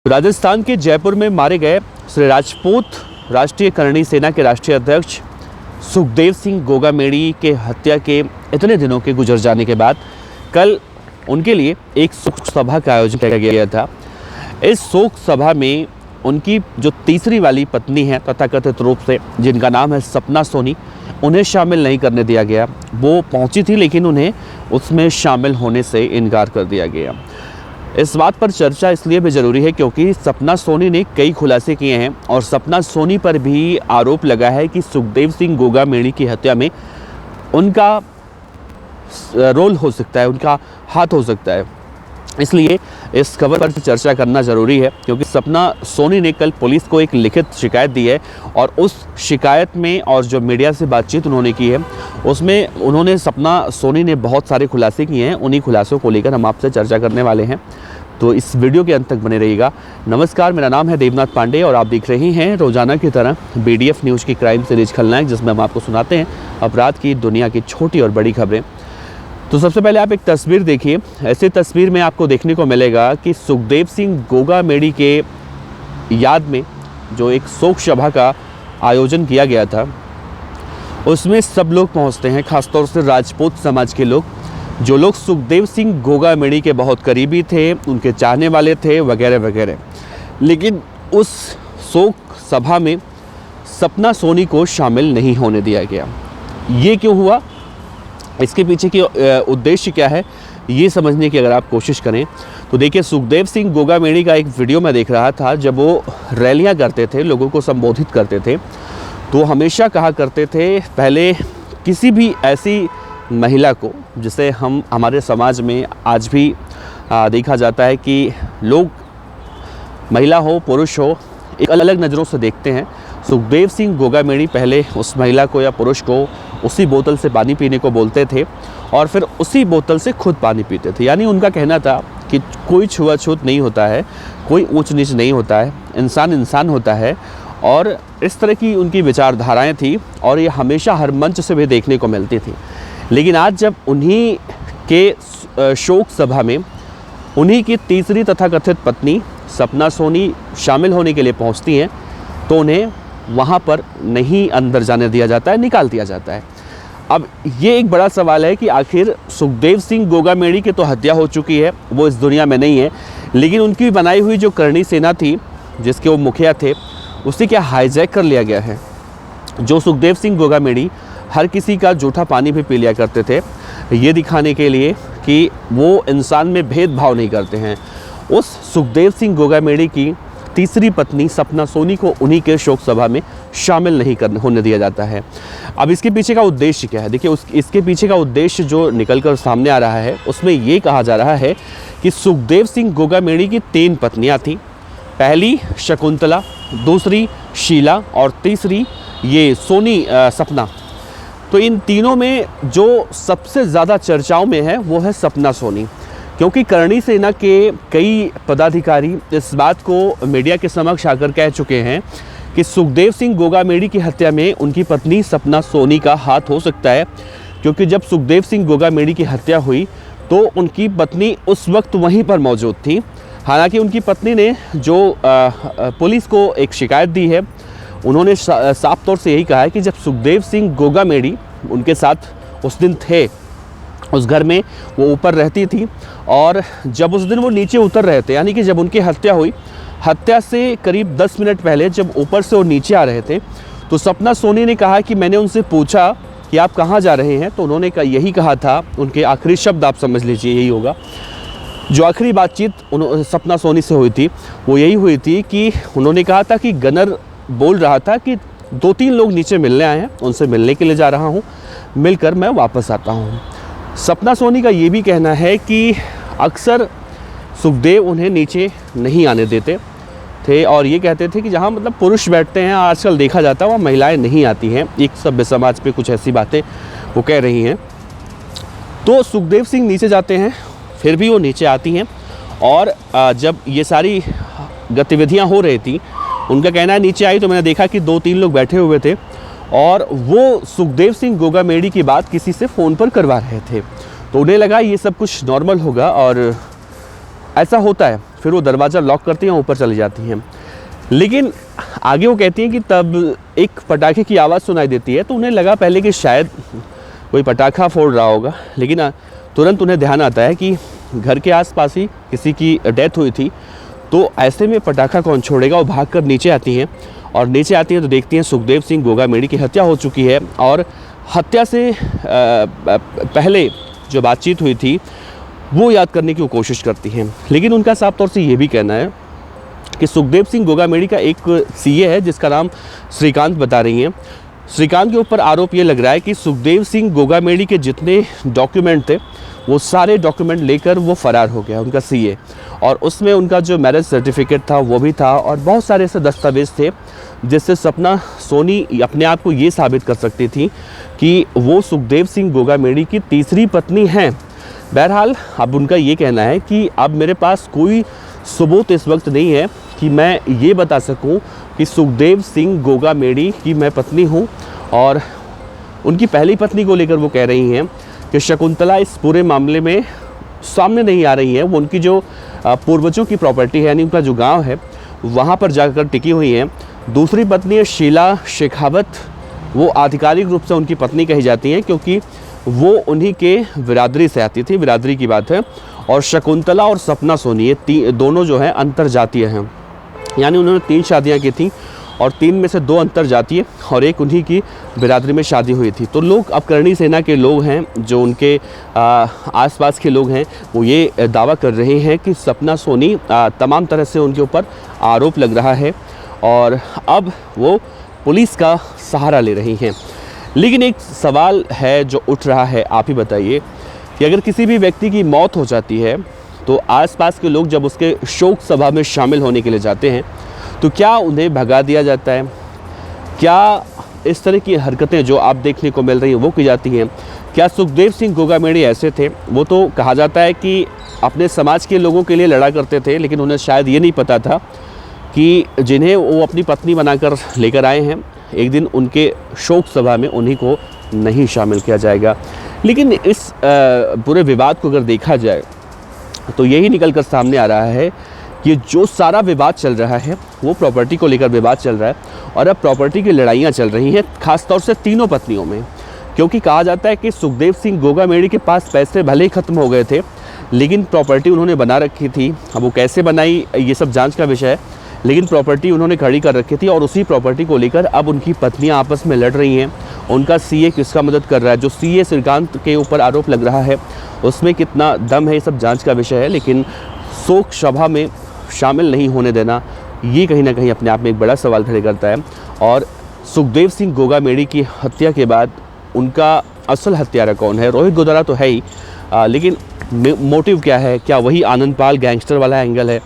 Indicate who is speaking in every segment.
Speaker 1: राजस्थान के जयपुर में मारे गए श्री राजपूत राष्ट्रीय करणी सेना के राष्ट्रीय अध्यक्ष सुखदेव सिंह गोगामेड़ी के हत्या के इतने दिनों के गुजर जाने के बाद कल उनके लिए एक शोक सभा का आयोजन किया गया था। इस शोक सभा में उनकी जो तीसरी वाली पत्नी है तथाकथित रूप से, जिनका नाम है सपना सोनी, उन्हें शामिल नहीं करने दिया गया। वो पहुंची थी लेकिन उन्हें उसमें शामिल होने से इनकार कर दिया गया। इस बात पर चर्चा इसलिए भी ज़रूरी है क्योंकि सपना सोनी ने कई खुलासे किए हैं और सपना सोनी पर भी आरोप लगा है कि सुखदेव सिंह गोगामेड़ी की हत्या में उनका रोल हो सकता है, उनका हाथ हो सकता है। इसलिए इस खबर पर चर्चा करना ज़रूरी है क्योंकि सपना सोनी ने कल पुलिस को एक लिखित शिकायत दी है और उस शिकायत में और जो मीडिया से बातचीत उन्होंने की है उसमें उन्होंने सपना सोनी ने बहुत सारे खुलासे किए हैं। उन्हीं खुलासों को लेकर हम आपसे चर्चा करने वाले हैं, तो इस वीडियो के अंत तक बने रहिएगा। नमस्कार, मेरा नाम है देवनाथ पांडे और आप देख रहे हैं रोजाना की तरह BDF न्यूज़ की क्राइम सीरीज खलनायक, जिसमें हम आपको सुनाते हैं अपराध की दुनिया की छोटी और बड़ी खबरें। तो सबसे पहले आप एक तस्वीर देखिए। ऐसी तस्वीर में आपको देखने को मिलेगा कि सुखदेव सिंह गोगामेड़ी के याद में जो एक शोक सभा का आयोजन किया गया था उसमें सब लोग पहुंचते हैं, खासतौर से राजपूत समाज के लोग, जो लोग सुखदेव सिंह गोगामेड़ी के बहुत करीबी थे, उनके चाहने वाले थे वगैरह वगैरह। लेकिन उस शोक सभा में सपना सोनी को शामिल नहीं होने दिया गया। ये क्यों हुआ, इसके पीछे की उद्देश्य क्या है, ये समझने की अगर आप कोशिश करें तो देखिए, सुखदेव सिंह गोगामेड़ी का एक वीडियो मैं देख रहा था। जब वो रैलियां करते थे, लोगों को संबोधित करते थे, तो हमेशा कहा करते थे पहले किसी भी ऐसी महिला को, जिसे हम हमारे समाज में आज भी देखा जाता है कि लोग महिला हो पुरुष हो एक अलग नज़रों से देखते हैं। सुखदेव सिंह गोगामेड़ी पहले उस महिला को या पुरुष को उसी बोतल से पानी पीने को बोलते थे और फिर उसी बोतल से खुद पानी पीते थे। यानी उनका कहना था कि कोई छुआछूत नहीं होता है, कोई ऊंच नीच नहीं होता है, इंसान इंसान होता है। और इस तरह की उनकी विचारधाराएं थी और ये हमेशा हर मंच से भी देखने को मिलती थी। लेकिन आज जब उन्हीं के शोक सभा में उन्हीं की तीसरी तथाकथित पत्नी सपना सोनी शामिल होने के लिए पहुंचती हैं तो उन्हें वहाँ पर नहीं अंदर जाने दिया जाता है, निकाल दिया जाता है। अब ये एक बड़ा सवाल है कि आखिर सुखदेव सिंह गोगामेड़ी की तो हत्या हो चुकी है, वो इस दुनिया में नहीं है, लेकिन उनकी बनाई हुई जो करणी सेना थी जिसके वो मुखिया थे, उसे क्या हाईजैक कर लिया गया है। जो सुखदेव सिंह गोगामेड़ी हर किसी का जूठा पानी भी पी लिया करते थे, ये दिखाने के लिए कि वो इंसान में भेदभाव नहीं करते हैं, उस सुखदेव सिंह गोगामेड़ी की तीसरी पत्नी सपना सोनी को उन्हीं के शोक सभा में शामिल नहीं होने दिया जाता है। अब इसके पीछे का उद्देश्य क्या है, देखिए इसके पीछे का उद्देश्य जो निकल कर सामने आ रहा है उसमें ये कहा जा रहा है कि सुखदेव सिंह गोगामेड़ी की 3 पत्नियां थीं। पहली शकुंतला, दूसरी शीला और तीसरी ये सोनी सपना। तो इन तीनों में जो सबसे ज़्यादा चर्चाओं में है वो है सपना सोनी, क्योंकि करणी सेना के कई पदाधिकारी इस बात को मीडिया के समक्ष आकर कह चुके हैं कि सुखदेव सिंह गोगामेड़ी की हत्या में उनकी पत्नी सपना सोनी का हाथ हो सकता है। क्योंकि जब सुखदेव सिंह गोगामेड़ी की हत्या हुई तो उनकी पत्नी उस वक्त वहीं पर मौजूद थी। हालांकि उनकी पत्नी ने जो पुलिस को एक शिकायत दी है, उन्होंने साफ तौर से यही कहा है कि जब सुखदेव सिंह गोगामेड़ी उनके साथ उस दिन थे, उस घर में वो ऊपर रहती थी, और जब उस दिन वो नीचे उतर रहे थे, यानी कि जब उनकी हत्या हुई, हत्या से करीब 10 मिनट पहले जब ऊपर से वो नीचे आ रहे थे तो सपना सोनी ने कहा कि मैंने उनसे पूछा कि आप कहाँ जा रहे हैं, तो उन्होंने यही कहा था, उनके आखिरी शब्द आप समझ लीजिए यही होगा। जो आखिरी बातचीत सपना सोनी से हुई थी वो यही हुई थी कि उन्होंने कहा था कि गनर बोल रहा था कि 2-3 लोग नीचे मिलने आए हैं, उनसे मिलने के लिए जा रहा हूँ, मिलकर मैं वापस आता हूँ। सपना सोनी का ये भी कहना है कि अक्सर सुखदेव उन्हें नीचे नहीं आने देते थे और ये कहते थे कि जहाँ मतलब पुरुष बैठते हैं आजकल देखा जाता है वहाँ महिलाएं नहीं आती हैं। एक सभ्य समाज पे कुछ ऐसी बातें वो कह रही हैं। तो सुखदेव सिंह नीचे जाते हैं, फिर भी वो नीचे आती हैं और जब ये सारी गतिविधियाँ हो रही थी, उनका कहना है नीचे आई तो मैंने देखा कि 2-3 लोग बैठे हुए थे और वो सुखदेव सिंह गोगामेड़ी की बात किसी से फ़ोन पर करवा रहे थे। तो उन्हें लगा ये सब कुछ नॉर्मल होगा और ऐसा होता है, फिर वो दरवाज़ा लॉक करती हैं, ऊपर चली जाती हैं। लेकिन आगे वो कहती हैं कि तब एक पटाखे की आवाज़ सुनाई देती है, तो उन्हें लगा पहले कि शायद कोई पटाखा फोड़ रहा होगा, लेकिन तुरंत उन्हें ध्यान आता है कि घर के आसपास ही किसी की डेथ हुई थी, तो ऐसे में पटाखा कौन छोड़ेगा। वो भागकर नीचे आती हैं, और नीचे आती हैं तो देखती हैं सुखदेव सिंह गोगामेड़ी की हत्या हो चुकी है। और हत्या से पहले जो बातचीत हुई थी वो याद करने की वो कोशिश करती हैं, लेकिन उनका साफ तौर से ये भी कहना है कि सुखदेव सिंह गोगामेड़ी का एक सीए है जिसका नाम श्रीकांत बता रही हैं। श्रीकांत के ऊपर आरोप ये लग रहा है कि सुखदेव सिंह गोगामेड़ी के जितने डॉक्यूमेंट थे वो सारे डॉक्यूमेंट लेकर वो फ़रार हो गया, उनका सीए, और उसमें उनका जो मैरिज सर्टिफिकेट था वो भी था, और बहुत सारे ऐसे दस्तावेज़ थे जिससे सपना सोनी अपने आप को ये साबित कर सकती थी कि वो सुखदेव सिंह गोगामेड़ी की तीसरी पत्नी हैं। बहरहाल अब उनका ये कहना है कि अब मेरे पास कोई सबूत इस वक्त नहीं है कि मैं ये बता सकूं कि सुखदेव सिंह गोगामेड़ी की मैं पत्नी हूं। और उनकी पहली पत्नी को लेकर वो कह रही हैं कि शकुंतला इस पूरे मामले में सामने नहीं आ रही है। वो उनकी जो पूर्वजों की प्रॉपर्टी है, यानी उनका जो गांव है, वहाँ पर जाकर टिकी हुई हैं। दूसरी पत्नी है शीला शेखावत, वो आधिकारिक रूप से उनकी पत्नी कही जाती हैं क्योंकि वो उन्हीं के बिरादरी से आती थी, बिरादरी की बात है। और शकुंतला और सपना सोनी ये दोनों जो हैं अंतरजातीय हैं, यानी उन्होंने 3 शादियां की थी और 3 में से 2 अंतरजातीय और एक उन्हीं की बिरादरी में शादी हुई थी। तो लोग, अब करणी सेना के लोग हैं जो उनके आसपास के लोग हैं, वो ये दावा कर रहे हैं कि सपना सोनी तमाम तरह से उनके ऊपर आरोप लग रहा है और अब वो पुलिस का सहारा ले रही हैं। लेकिन एक सवाल है जो उठ रहा है, आप ही बताइए कि अगर किसी भी व्यक्ति की मौत हो जाती है तो आसपास के लोग जब उसके शोक सभा में शामिल होने के लिए जाते हैं तो क्या उन्हें भगा दिया जाता है? क्या इस तरह की हरकतें जो आप देखने को मिल रही हैं वो की जाती हैं? क्या सुखदेव सिंह गोगामेड़ी ऐसे थे? वो तो कहा जाता है कि अपने समाज के लोगों के लिए लड़ा करते थे, लेकिन उन्हें शायद ये नहीं पता था कि जिन्हें वो अपनी पत्नी बनाकर लेकर आए हैं, एक दिन उनके शोक सभा में उन्हीं को नहीं शामिल किया जाएगा। लेकिन इस पूरे विवाद को अगर देखा जाए तो यही निकल कर सामने आ रहा है कि जो सारा विवाद चल रहा है वो प्रॉपर्टी को लेकर विवाद चल रहा है, और अब प्रॉपर्टी की लड़ाइयाँ चल रही हैं, खासतौर से तीनों पत्नियों में। क्योंकि कहा जाता है कि सुखदेव सिंह गोगामेड़ी के पास पैसे भले ही ख़त्म हो गए थे, लेकिन प्रॉपर्टी उन्होंने बना रखी थी। अब वो कैसे बनाई ये सब जांच का विषय है, लेकिन प्रॉपर्टी उन्होंने खड़ी कर रखी थी और उसी प्रॉपर्टी को लेकर अब उनकी पत्नियां आपस में लड़ रही हैं। उनका सीए किसका मदद कर रहा है? जो सीए श्रीकांत के ऊपर आरोप लग रहा है उसमें कितना दम है, ये सब जांच का विषय है। लेकिन शोक सभा में शामिल नहीं होने देना, ये कहीं ना कहीं अपने आप में एक बड़ा सवाल खड़े करता है। और सुखदेव सिंह गोगामेड़ी की हत्या के बाद उनका असल हत्यारा कौन है? रोहित गोदारा तो है ही, लेकिन मोटिव क्या है? क्या वही आनंद पाल गैंगस्टर वाला एंगल है,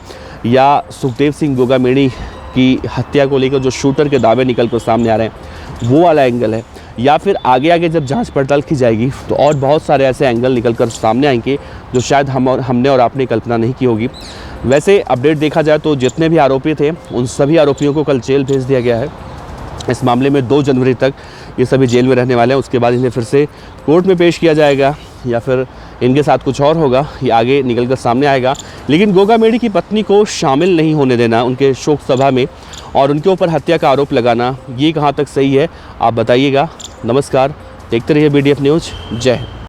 Speaker 1: या सुखदेव सिंह गोगामेड़ी की हत्या को लेकर जो शूटर के दावे निकल कर सामने आ रहे हैं वो वाला एंगल है? या फिर आगे आगे जब जांच पड़ताल की जाएगी तो और बहुत सारे ऐसे एंगल निकल कर सामने आएंगे जो शायद हमने और आपने कल्पना नहीं की होगी। वैसे अपडेट देखा जाए तो जितने भी आरोपी थे उन सभी आरोपियों को कल जेल भेज दिया गया है। इस मामले में 2 जनवरी तक ये सभी जेल में रहने वाले हैं। उसके बाद इन्हें फिर से कोर्ट में पेश किया जाएगा या फिर इनके साथ कुछ और होगा, ये आगे निकल कर सामने आएगा। लेकिन गोगामेड़ी की पत्नी को शामिल नहीं होने देना उनके शोक सभा में और उनके ऊपर हत्या का आरोप लगाना, ये कहाँ तक सही है आप बताइएगा। नमस्कार, देखते रहिए BDF न्यूज़। जय हिंद।